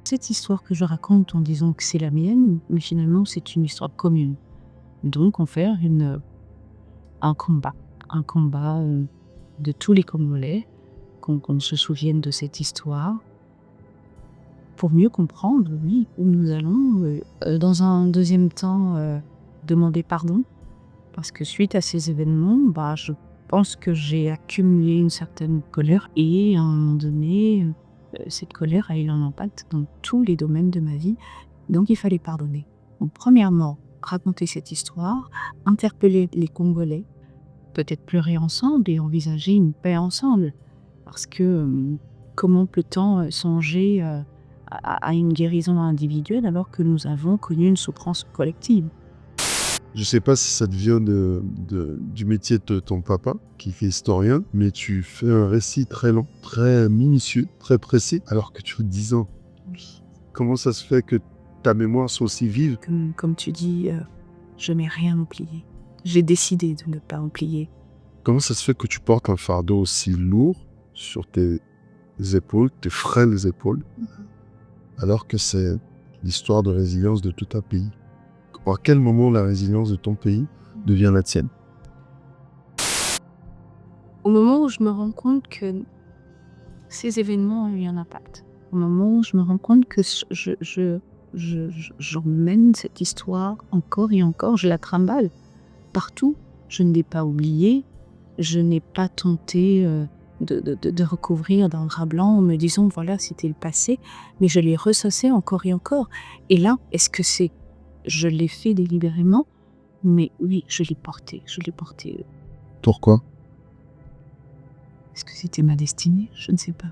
cette histoire que je raconte en disant que c'est la mienne, mais finalement c'est une histoire commune. Donc on fait un combat, de tous les Congolais, qu'on se souvienne de cette histoire, pour mieux comprendre, oui, où nous allons. Dans un deuxième temps, demander pardon, parce que suite à ces événements, je pense que j'ai accumulé une certaine colère et à un moment donné, cette colère a eu un impact dans tous les domaines de ma vie, donc il fallait pardonner. Donc premièrement, raconter cette histoire, interpeller les Congolais, peut-être pleurer ensemble et envisager une paix ensemble. Parce que comment peut-on songer à une guérison individuelle alors que nous avons connu une souffrance collective? Je sais pas si ça te vient du métier de ton papa, qui est historien, mais tu fais un récit très long, très minutieux, très précis, alors que tu as 10 ans. Comment ça se fait que ta mémoire soit aussi vive? Comme tu dis, je n'ai rien oublié. J'ai décidé de ne pas oublier. Comment ça se fait que tu portes un fardeau aussi lourd sur tes épaules, tes frêles épaules, alors que c'est l'histoire de résilience de tout un pays? À quel moment la résilience de ton pays devient la tienne? Au moment où je me rends compte que ces événements ont eu un impact, au moment où je me rends compte que j'emmène cette histoire encore et encore, je la trimballe partout. Je ne l'ai pas oubliée, je n'ai pas tenté de recouvrir d'un drap blanc en me disant voilà, c'était le passé, mais je l'ai ressassé encore et encore. Et là, je l'ai fait délibérément, mais oui, je l'ai porté. Pourquoi? Est-ce que c'était ma destinée? Je ne sais pas.